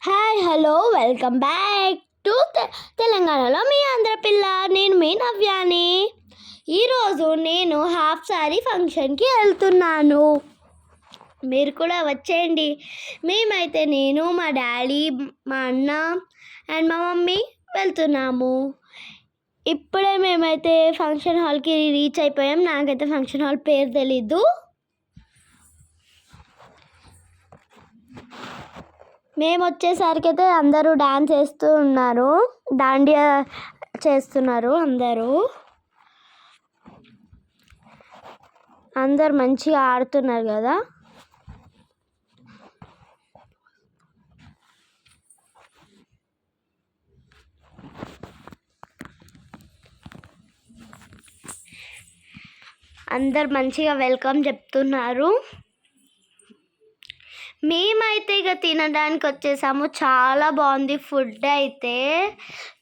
Hi hello welcome back to తెలంగాణలో మీ ఆంధ్రపిల్ల. నేను మీ నవ్యాని. ఈరోజు నేను హాఫ్ సారీ ఫంక్షన్కి వెళ్తున్నాను. మీరు కూడా వచ్చేయండి. మేమైతే నేను, మా డాడీ, మా అన్న అండ్ మా మమ్మీ వెళ్తున్నాము. ఇప్పుడే మేమైతే ఫంక్షన్ హాల్కి రీచ్ అయిపోయాం. నాకైతే ఫంక్షన్ హాల్ పేరు తెలీదు. మేము వచ్చేసరికి అయితే అందరూ డాన్స్ చేస్తూ ఉన్నారు, దాండియా చేస్తున్నారు. అందరు మంచిగా ఆడుతున్నారు కదా. అందరు మంచిగా వెల్కమ్ చెప్తున్నారు. మేమైతే ఇక తినడానికి వచ్చేసాము. చాలా బాగుంది ఫుడ్ అయితే.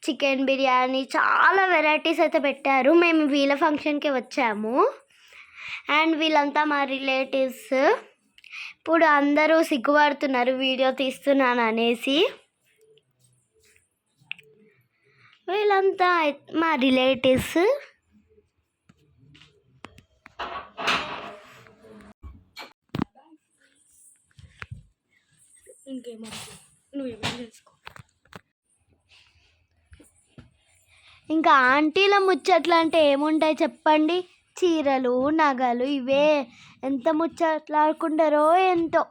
చికెన్ బిర్యానీ, చాలా వెరైటీస్ అయితే పెట్టారు. మేము వీళ్ళ ఫంక్షన్కి వచ్చాము అండ్ వీళ్ళంతా మా రిలేటివ్స్. ఇప్పుడు అందరూ సిగ్గుపడుతున్నారు వీడియో తీస్తున్నాను అనేసి. వీళ్ళంతా మా రిలేటివ్స్. ఇంకా ఆంటీల ముచ్చట్లు అంటే ఏముంటాయి చెప్పండి. చీరలు, నగలు, ఇవే ఎంత ముచ్చట్లాడుకుంటారో ఏంటో.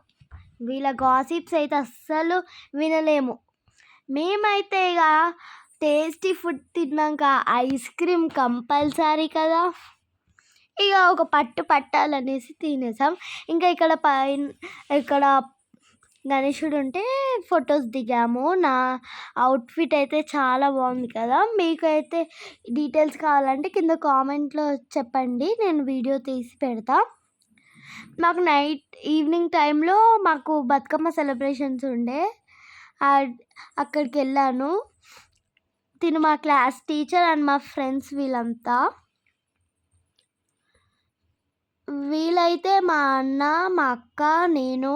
వీళ్ళ గాసిప్స్ అయితే అస్సలు వినలేము. మేమైతే ఇక టేస్టీ ఫుడ్ తిన్నాక ఐస్ క్రీమ్ కంపల్సరీ కదా, ఇక ఒక పట్టాలనేసి తినేసాం. ఇంకా ఇక్కడ గణేశుడు ఉంటే ఫొటోస్ దిగాము. నా అవుట్ఫిట్ అయితే చాలా బాగుంది కదా. మీకు అయితే డీటెయిల్స్ కావాలంటే కింద కామెంట్లో చెప్పండి, నేను వీడియో తీసి పెడతా. మాకు ఈవినింగ్ టైంలో మాకు బతుకమ్మ సెలబ్రేషన్స్ ఉండే, అక్కడికి వెళ్ళాను. తిను మా క్లాస్ టీచర్ అండ్ మా ఫ్రెండ్స్. వీళ్ళైతే మా అన్న, మా అక్క, నేను.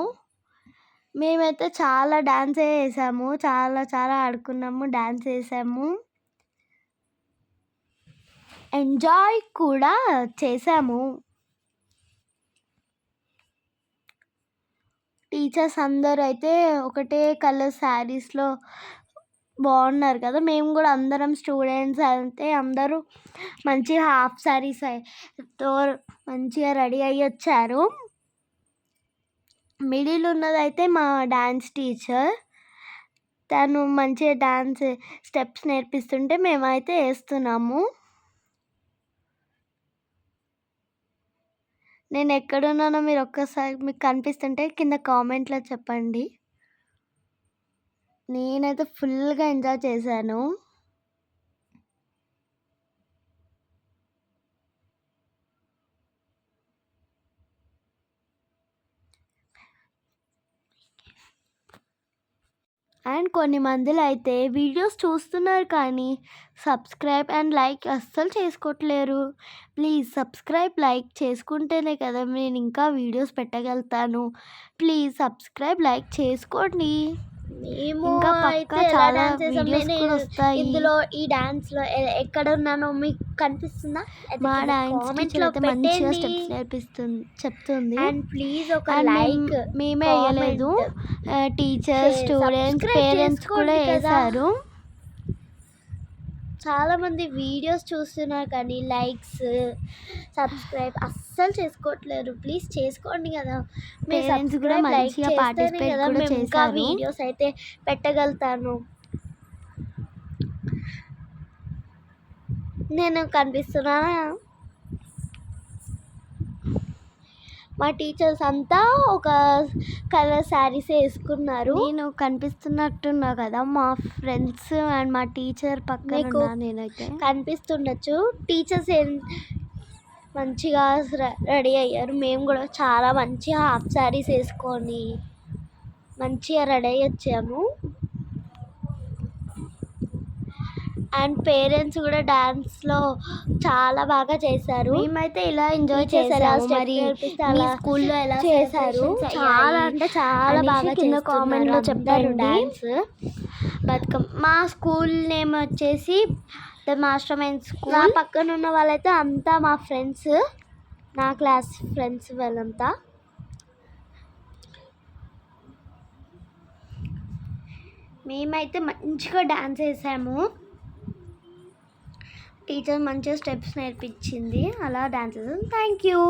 మేమైతే చాలా డాన్స్ వేసాము, చాలా ఆడుకున్నాము, డాన్స్ వేసాము, ఎంజాయ్ కూడా చేసాము. టీచర్స్ అందరూ అయితే ఒకటే కలర్ శారీస్లో బాగున్నారు కదా. మేము కూడా అందరం స్టూడెంట్స్ అయితే అందరూ మంచిగా హాఫ్ శారీస్తో మంచిగా రెడీ అయ్యి వచ్చారు. మిడిల్ ఉన్నదైతే మా డాన్స్ టీచర్. తను మంచిగా డాన్స్ స్టెప్స్ నేర్పిస్తుంటే మేమైతే వేస్తున్నాము. నేను ఎక్కడున్నానో మీరు ఒక్కసారి మీకు కనిపిస్తుంటే కింద కామెంట్లో చెప్పండి. నేనైతే ఫుల్గా ఎంజాయ్ చేశాను. అండ్ కొన్ని మందిలో అయితే వీడియోస్ చూస్తున్నారు కానీ సబ్స్క్రైబ్ అండ్ లైక్ అస్సలు చేసుకోవట్లేరు. ప్లీజ్ సబ్స్క్రైబ్, లైక్ చేసుకుంటేనే కదా నేను ఇంకా వీడియోస్ పెట్టగలుగుతాను. ప్లీజ్ సబ్స్క్రైబ్, లైక్ చేసుకోండి. ఇంకా పక్కా చాలా వీడియోస్ కూడా వస్తాయి. ఇందులో ఈ డాన్స్లో ఎక్కడ ఉన్నానో మీకు కనిపిస్తుందా? మా డాన్స్ టీచర్ అయితే మంచిగా స్టెప్స్ చెప్తుంది. అండ్ ప్లీజ్ ఒక లైక్. మేమే వేయలేదు, టీచర్స్, స్టూడెంట్స్, పేరెంట్స్ కూడా వేశారు. చాలామంది వీడియోస్ చూస్తున్నారు కానీ లైక్స్, సబ్స్క్రైబ్ అస్సలు చేసుకోవట్లేరు. ప్లీజ్ చేసుకోండి కదా. పేరెంట్స్ కూడా మంచిగా పార్టిసిపేట్ కూడా చేశారు. వీడియోస్ అయితే పెట్టగలుగుతాను. నేను కనిపిస్తున్నానా? మా టీచర్స్ అంతా ఒక కలర్ శారీస్ వేసుకున్నారు. నేను కనిపిస్తున్నట్టున్నా కదా. మా ఫ్రెండ్స్ అండ్ మా టీచర్ పక్కన నేనైతే కనిపిస్తుండొచ్చు. టీచర్స్ మంచిగా రెడీ అయ్యారు. మేము కూడా చాలా మంచిగా హాఫ్ శారీస్ వేసుకొని మంచిగా రెడీ అయ్యి వచ్చాము. అండ్ పేరెంట్స్ కూడా డాన్స్లో చాలా బాగా చేశారు. మేమైతే ఇలా ఎంజాయ్ చేసాము. మరి మీ స్కూల్లో ఎలా చేశారు? చాలా అంటే చాలా బాగా కింద కామెంట్లో చెప్తారు. డాన్స్ బతుకమ్మ మా స్కూల్ నేమ్ వచ్చేసి ద మాస్టర్ మైండ్ స్కూల్. నా పక్కన ఉన్న వాళ్ళైతే అంతా మా ఫ్రెండ్స్, నా క్లాస్ ఫ్రెండ్స్ వాళ్ళంతా. మేమైతే మంచిగా డాన్స్ వేసాము. టీచర్ మంచిగా స్టెప్స్ నేర్పించింది, అలా డాన్స్ వేసాము. Thank you.